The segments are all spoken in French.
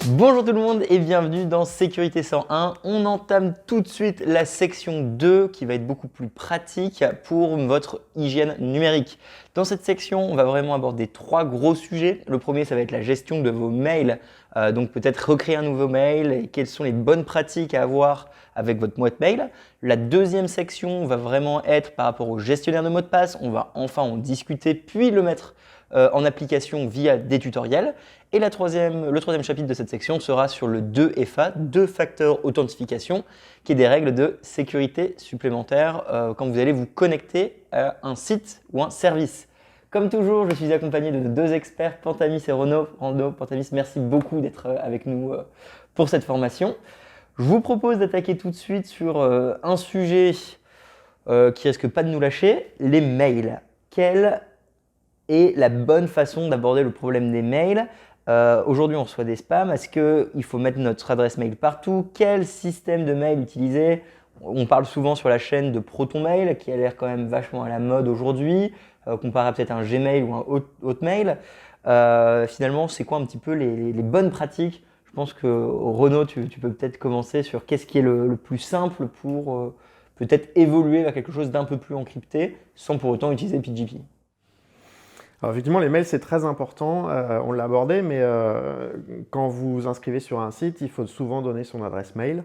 Bonjour tout le monde et bienvenue dans Sécurité 101. On entame tout de suite la section 2 qui va être beaucoup plus pratique pour votre hygiène numérique. Dans cette section, on va vraiment aborder 3 gros sujets. Le premier, ça va être la gestion de vos mails. Donc peut-être recréer un nouveau mail et quelles sont les bonnes pratiques à avoir avec votre boîte mail. La deuxième section va vraiment être par rapport au gestionnaire de mots de passe. On va enfin en discuter puis le mettre en application via des tutoriels. Et le troisième chapitre de cette section sera sur le 2FA, 2 facteurs authentification, qui est des règles de sécurité supplémentaires quand vous allez vous connecter à un site ou un service. Comme toujours, je suis accompagné de nos 2 experts, Pantamis et Renaud. Pantamis, merci beaucoup d'être avec nous pour cette formation. Je vous propose d'attaquer tout de suite sur un sujet qui risque pas de nous lâcher, les mails. Quelle est la bonne façon d'aborder le problème des mails? Aujourd'hui, on reçoit des spams. Est-ce qu'il faut mettre notre adresse mail partout? Quel système de mail utiliser? On parle souvent sur la chaîne de ProtonMail, qui a l'air quand même vachement à la mode aujourd'hui, comparé à peut-être un Gmail ou un Hotmail. Finalement, c'est quoi un petit peu les bonnes pratiques? Je pense que Renaud, tu peux peut-être commencer sur qu'est-ce qui est le plus simple pour peut-être évoluer vers quelque chose d'un peu plus encrypté, sans pour autant utiliser PGP. Alors effectivement, les mails, c'est très important, on l'a abordé, mais quand vous vous inscrivez sur un site, il faut souvent donner son adresse mail.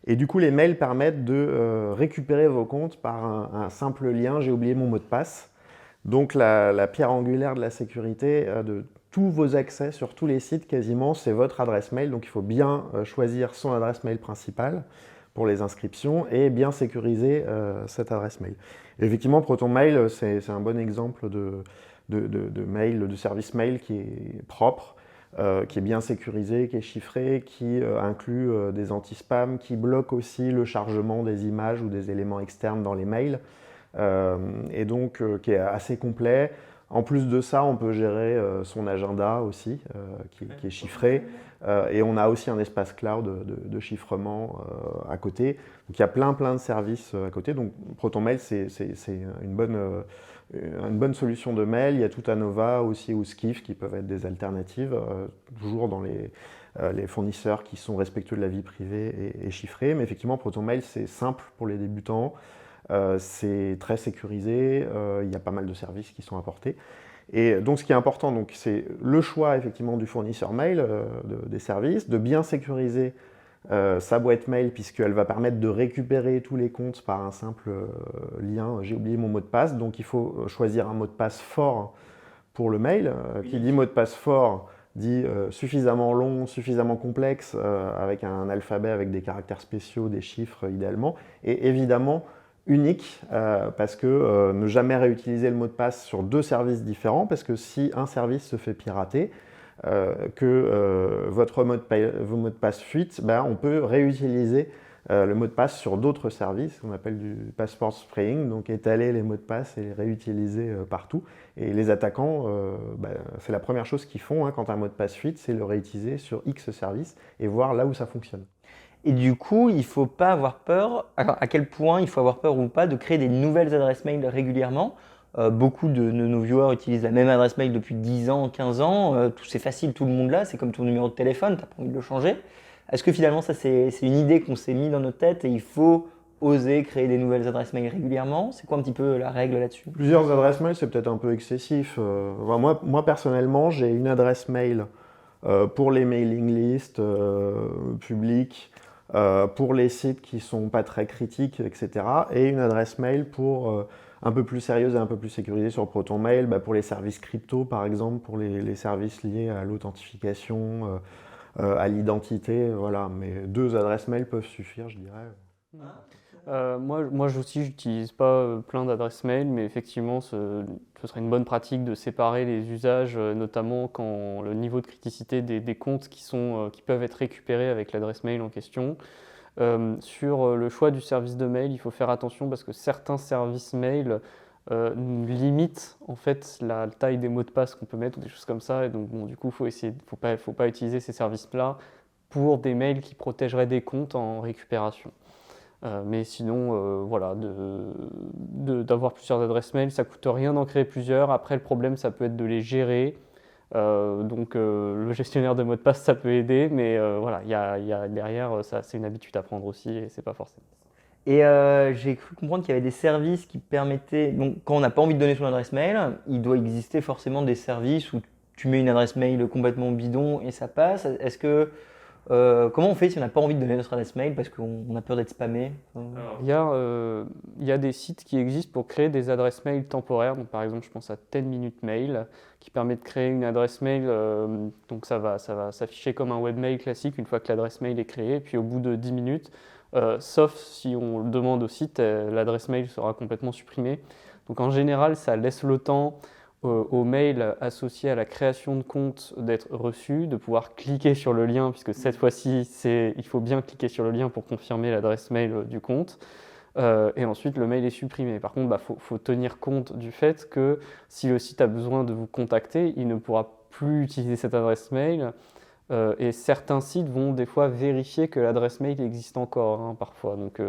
Et du coup, les mails permettent de récupérer vos comptes par un simple lien, j'ai oublié mon mot de passe. Donc la pierre angulaire de la sécurité de tous vos accès sur tous les sites quasiment, c'est votre adresse mail. Donc il faut bien choisir son adresse mail principale pour les inscriptions et bien sécuriser cette adresse mail. Et effectivement, ProtonMail, c'est un bon exemple de mail, de service mail qui est propre, qui est bien sécurisé, qui est chiffré, qui inclut des anti-spam, qui bloque aussi le chargement des images ou des éléments externes dans les mails, et donc qui est assez complet. En plus de ça, on peut gérer son agenda aussi, qui est chiffré, et on a aussi un espace cloud de chiffrement à côté. Donc il y a plein de services à côté. Donc ProtonMail, c'est une bonne solution de mail. Il y a tout Nova aussi ou Skiff qui peuvent être des alternatives, toujours dans les fournisseurs qui sont respectueux de la vie privée et chiffrés. Mais effectivement, ProtonMail, c'est simple pour les débutants. C'est très sécurisé, il y a pas mal de services qui sont apportés. Et donc ce qui est important, c'est le choix effectivement du fournisseur mail, des services, de bien sécuriser sa boîte mail puisqu'elle va permettre de récupérer tous les comptes par un simple lien, j'ai oublié mon mot de passe, donc il faut choisir un mot de passe fort pour le mail. Qui dit mot de passe fort dit suffisamment long, suffisamment complexe, avec un alphabet avec des caractères spéciaux, des chiffres idéalement, et évidemment unique, parce que ne jamais réutiliser le mot de passe sur 2 services différents, parce que si un service se fait pirater, que vos mots de passe fuitent, ben, on peut réutiliser le mot de passe sur d'autres services, qu'on appelle du passport spraying, donc étaler les mots de passe et les réutiliser partout. Et les attaquants, ben, c'est la première chose qu'ils font quand un mot de passe fuite, c'est le réutiliser sur X services et voir là où ça fonctionne. Et du coup, il ne faut pas avoir peur, à quel point il faut avoir peur ou pas de créer des nouvelles adresses mail régulièrement. Beaucoup de nos viewers utilisent la même adresse mail depuis 10 ans, 15 ans. C'est facile, tout le monde l'a, c'est comme ton numéro de téléphone, tu n'as pas envie de le changer. Est-ce que finalement, ça c'est une idée qu'on s'est mis dans notre tête et il faut oser créer des nouvelles adresses mail régulièrement? C'est quoi un petit peu la règle là-dessus? Plusieurs adresses mail, c'est peut-être un peu excessif. Moi, personnellement, j'ai une adresse mail pour les mailing lists publics, pour les sites qui ne sont pas très critiques, etc. Et une adresse mail pour un peu plus sérieuse et un peu plus sécurisée sur ProtonMail, pour les services crypto par exemple, pour les services liés à l'authentification, à l'identité, voilà. Mais 2 adresses mail peuvent suffire, je dirais. Moi aussi, j'utilise pas plein d'adresses mail, mais effectivement, ce serait une bonne pratique de séparer les usages, notamment quand le niveau de criticité des comptes qui peuvent être récupérés avec l'adresse mail en question. Sur le choix du service de mail, il faut faire attention parce que certains services mail limitent en fait la taille des mots de passe qu'on peut mettre ou des choses comme ça. Et donc, bon, du coup, faut pas utiliser ces services-là pour des mails qui protégeraient des comptes en récupération. Mais sinon, voilà, d'avoir plusieurs adresses mail, ça coûte rien d'en créer plusieurs. Après, le problème, ça peut être de les gérer. Donc le gestionnaire de mot de passe, ça peut aider, mais voilà, il y a derrière, ça, c'est une habitude à prendre aussi et c'est pas forcément. Et j'ai cru comprendre qu'il y avait des services qui permettaient, donc quand on n'a pas envie de donner son adresse mail, il doit exister forcément des services où tu mets une adresse mail complètement bidon et ça passe. Est-ce que, comment on fait si on n'a pas envie de donner notre adresse mail parce qu'on a peur d'être spammé? Il y a des sites qui existent pour créer des adresses mail temporaires. Donc, par exemple, je pense à 10 Minute Mail qui permet de créer une adresse mail. Donc ça va s'afficher comme un webmail classique une fois que l'adresse mail est créée. Et puis au bout de 10 minutes, sauf si on le demande au site, l'adresse mail sera complètement supprimée. Donc en général, ça laisse le temps au mail associé à la création de compte d'être reçu, de pouvoir cliquer sur le lien, puisque cette fois-ci, il faut bien cliquer sur le lien pour confirmer l'adresse mail du compte. Et ensuite, le mail est supprimé. Par contre, faut tenir compte du fait que si le site a besoin de vous contacter, il ne pourra plus utiliser cette adresse mail. Et certains sites vont des fois vérifier que l'adresse mail existe encore, hein, parfois. Donc,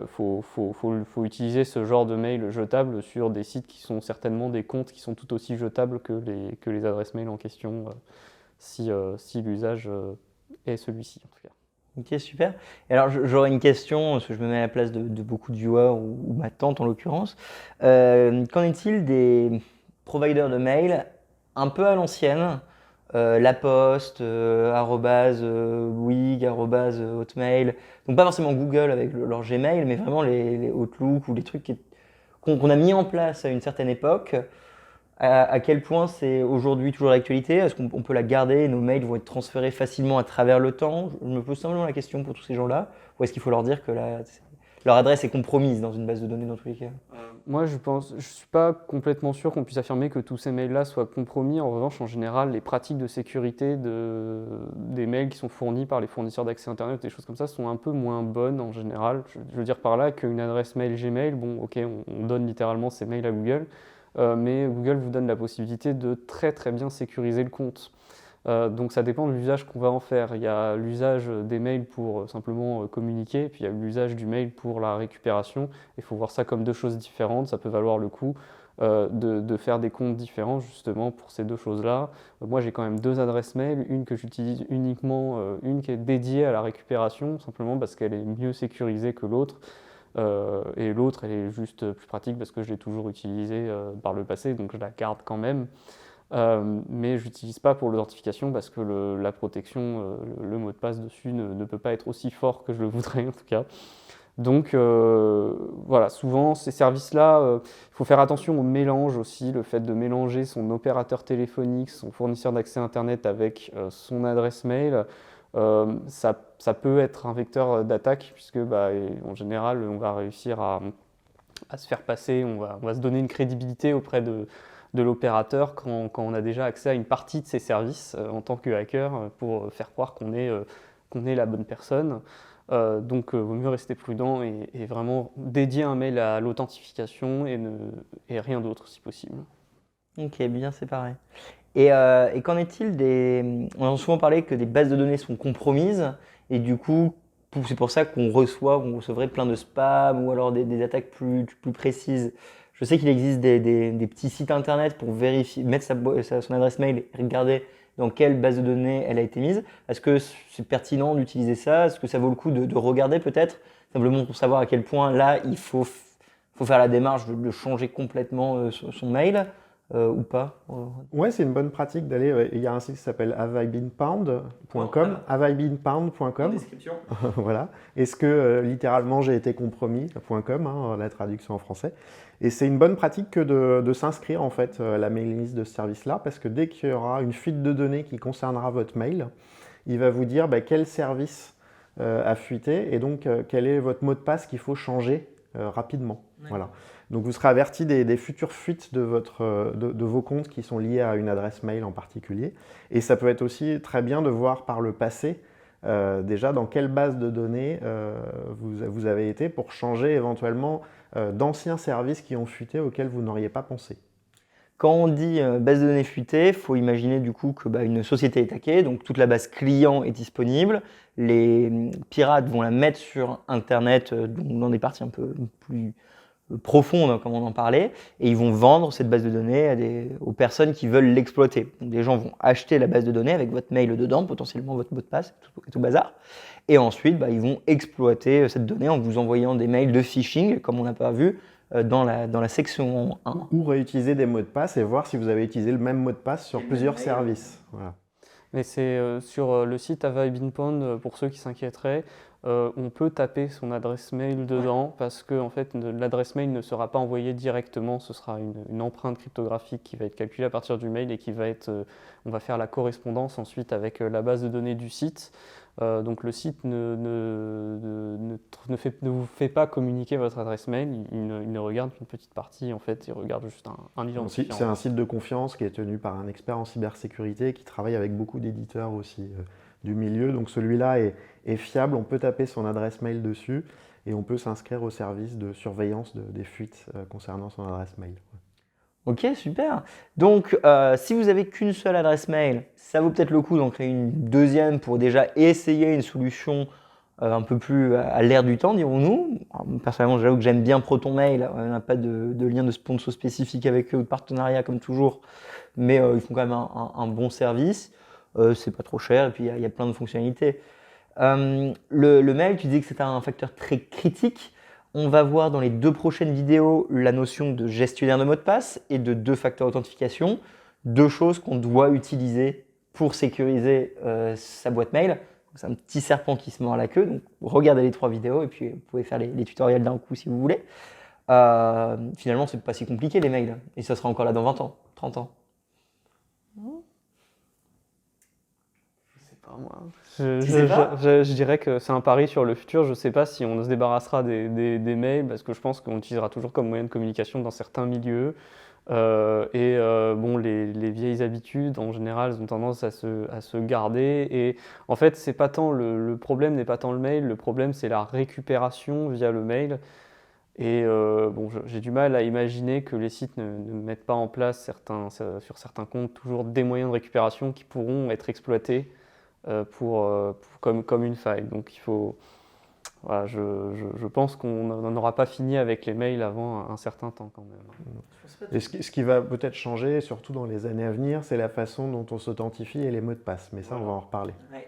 faut utiliser ce genre de mail jetable sur des sites qui sont certainement des comptes qui sont tout aussi jetables que les adresses mail en question, si l'usage est celui-ci en tout cas. Ok, super. Et alors j'aurais une question, parce que je me mets à la place de beaucoup de viewers ou ma tante en l'occurrence. Qu'en est-il des providers de mail un peu à l'ancienne? La Poste, Bouygues, Hotmail. Donc pas forcément Google avec leur Gmail, mais vraiment les Outlook ou les trucs qu'on a mis en place à une certaine époque. À quel point c'est aujourd'hui toujours d'actualité? Est-ce qu'on peut la garder et nos mails vont être transférés facilement à travers le temps? Je me pose simplement la question pour tous ces gens-là. Ou est-ce qu'il faut leur dire que leur adresse est compromise dans une base de données dans tous les cas? Moi, je suis pas complètement sûr qu'on puisse affirmer que tous ces mails-là soient compromis. En revanche, en général, les pratiques de sécurité des mails qui sont fournis par les fournisseurs d'accès Internet, des choses comme ça, sont un peu moins bonnes en général. Je veux dire par là qu'une adresse mail Gmail, bon, ok, on donne littéralement ces mails à Google, mais Google vous donne la possibilité de très très bien sécuriser le compte. Donc ça dépend de l'usage qu'on va en faire. Il y a l'usage des mails pour simplement communiquer, puis il y a l'usage du mail pour la récupération. Il faut voir ça comme deux choses différentes. Ça peut valoir le coup de faire des comptes différents justement pour ces deux choses-là. Moi j'ai quand même deux adresses mail, une que j'utilise uniquement, une qui est dédiée à la récupération, simplement parce qu'elle est mieux sécurisée que l'autre. Et l'autre elle est juste plus pratique parce que je l'ai toujours utilisée par le passé, donc je la garde quand même. Mais je n'utilise pas pour l'authentification parce que la protection, le mot de passe dessus ne peut pas être aussi fort que je le voudrais en tout cas. Donc voilà, souvent ces services-là, il faut faire attention au mélange aussi, le fait de mélanger son opérateur téléphonique, son fournisseur d'accès Internet avec son adresse mail. Ça peut être un vecteur d'attaque puisque en général on va réussir à se faire passer, on va se donner une crédibilité auprès de l'opérateur quand on a déjà accès à une partie de ses services en tant que hacker pour faire croire qu'on est la bonne personne. Donc vaut mieux rester prudent et vraiment dédier un mail à l'authentification et rien d'autre si possible. Ok, bien séparé. Et qu'en est-il On a souvent parlé que des bases de données sont compromises et du coup, c'est pour ça qu'on recevrait plein de spam ou alors des attaques plus précises. Je sais qu'il existe des petits sites internet pour vérifier, mettre son adresse mail et regarder dans quelle base de données elle a été mise. Est-ce que c'est pertinent d'utiliser ça? Est-ce que ça vaut le coup de regarder peut-être? Simplement pour savoir à quel point là, il faut faire la démarche de changer complètement son mail ou pas? Ouais, c'est une bonne pratique d'aller. Il y a un site qui s'appelle haveibeenpwned.com. haveibeenpwned.com. Description. Voilà. Est-ce que littéralement j'ai été compromis.com, hein, la traduction en français. Et c'est une bonne pratique que de s'inscrire en fait à la mailing list de ce service-là, parce que dès qu'il y aura une fuite de données qui concernera votre mail, il va vous dire quel service a fuité et donc quel est votre mot de passe qu'il faut changer rapidement. Voilà. Donc vous serez averti des futures fuites de vos comptes qui sont liés à une adresse mail en particulier. Et ça peut être aussi très bien de voir par le passé déjà dans quelle base de données vous avez été pour changer éventuellement d'anciens services qui ont fuité auxquels vous n'auriez pas pensé. Quand on dit base de données fuitée, il faut imaginer du coup que une société est hackée, donc toute la base client est disponible. Les pirates vont la mettre sur Internet dans des parties un peu plus profonde, comme on en parlait, et ils vont vendre cette base de données aux personnes qui veulent l'exploiter. Donc, des gens vont acheter la base de données avec votre mail dedans, potentiellement votre mot de passe et tout bazar, et ensuite ils vont exploiter cette donnée en vous envoyant des mails de phishing, comme on n'a pas vu dans la section 1. Ou réutiliser des mots de passe et voir si vous avez utilisé le même mot de passe sur plusieurs services. Voilà. Mais c'est sur le site Ava et Binpond, pour ceux qui s'inquiéteraient, on peut taper son adresse mail dedans parce que en fait, l'adresse mail ne sera pas envoyée directement, ce sera une empreinte cryptographique qui va être calculée à partir du mail et qui va être, on va faire la correspondance ensuite avec la base de données du site. Donc le site ne vous fait pas communiquer votre adresse mail, il ne regarde qu'une petite partie en fait, il regarde juste un identifiant. C'est un site de confiance qui est tenu par un expert en cybersécurité qui travaille avec beaucoup d'éditeurs aussi du milieu. Donc celui-là est fiable, on peut taper son adresse mail dessus et on peut s'inscrire au service de surveillance des fuites concernant son adresse mail. Ok, super. Donc, si vous n'avez qu'une seule adresse mail, ça vaut peut-être le coup d'en créer une deuxième pour déjà essayer une solution un peu plus à l'ère du temps, dirons-nous. Personnellement, j'avoue que j'aime bien ProtonMail. On n'a pas de lien de sponsor spécifique avec eux ou de partenariat comme toujours, mais ils font quand même un bon service. C'est pas trop cher et puis il y a plein de fonctionnalités. Le mail, tu disais que c'était un facteur très critique. On va voir dans les 2 prochaines vidéos la notion de gestionnaire de mots de passe et de 2 facteurs d'authentification, 2 choses qu'on doit utiliser pour sécuriser sa boîte mail. C'est un petit serpent qui se mord la queue, donc regardez les 3 vidéos et puis vous pouvez faire les tutoriels d'un coup si vous voulez. Finalement, c'est pas si compliqué les mails et ça sera encore là dans 20 ans, 30 ans. Moi. Je dirais que c'est un pari sur le futur. Je ne sais pas si on se débarrassera des mails parce que je pense qu'on l'utilisera toujours comme moyen de communication dans certains milieux. Bon, les vieilles habitudes, en général, elles ont tendance à se garder. Et en fait, c'est pas tant le problème n'est pas tant le mail, le problème c'est la récupération via le mail. Et bon, j'ai du mal à imaginer que les sites ne mettent pas en place sur certains comptes toujours des moyens de récupération qui pourront être exploités comme une faille. Donc il faut, voilà, je pense qu'on n'en aura pas fini avec les mails avant un certain temps quand même. Et ce qui va peut-être changer, surtout dans les années à venir, c'est la façon dont on s'authentifie et les mots de passe. Mais ça, on va en reparler. Ouais.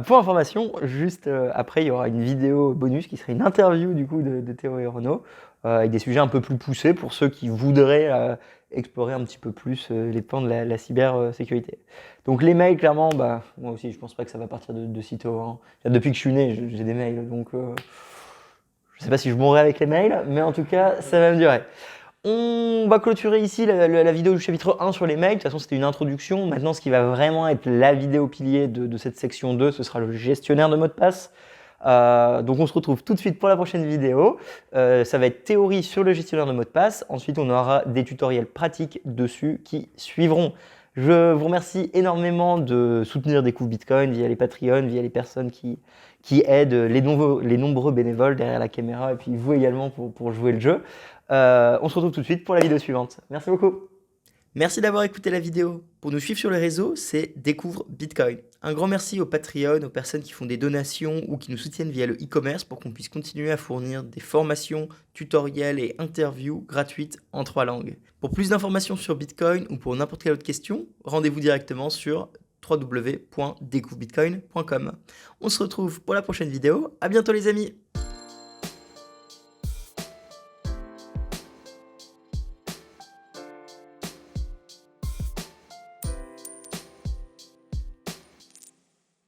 Pour information, juste après, il y aura une vidéo bonus qui serait une interview du coup de Théo et Renaud avec des sujets un peu plus poussés pour ceux qui voudraient explorer un petit peu plus les pans de la cybersécurité. Donc les mails, clairement, moi aussi, je pense pas que ça va partir de sitôt. Hein. Depuis que je suis né, j'ai des mails, donc je sais pas si je mourrai avec les mails, mais en tout cas, ça va me durer. On va clôturer ici la vidéo du chapitre 1 sur les mails. De toute façon, c'était une introduction. Maintenant, ce qui va vraiment être la vidéo pilier de cette section 2, ce sera le gestionnaire de mots de passe. Donc on se retrouve tout de suite pour la prochaine vidéo. Ça va être théorie sur le gestionnaire de mots de passe. Ensuite, on aura des tutoriels pratiques dessus qui suivront. Je vous remercie énormément de soutenir Découvre Bitcoin via les Patreon, via les personnes qui aident, les nombreux bénévoles derrière la caméra et puis vous également pour jouer le jeu. On se retrouve tout de suite pour la vidéo suivante. Merci beaucoup. Merci d'avoir écouté la vidéo. Pour nous suivre sur les réseaux, c'est Découvre Bitcoin. Un grand merci aux Patreon, aux personnes qui font des donations ou qui nous soutiennent via le e-commerce pour qu'on puisse continuer à fournir des formations, tutoriels et interviews gratuites en 3 langues. Pour plus d'informations sur Bitcoin ou pour n'importe quelle autre question, rendez-vous directement sur www.découvrebitcoin.com. On se retrouve pour la prochaine vidéo. À bientôt les amis.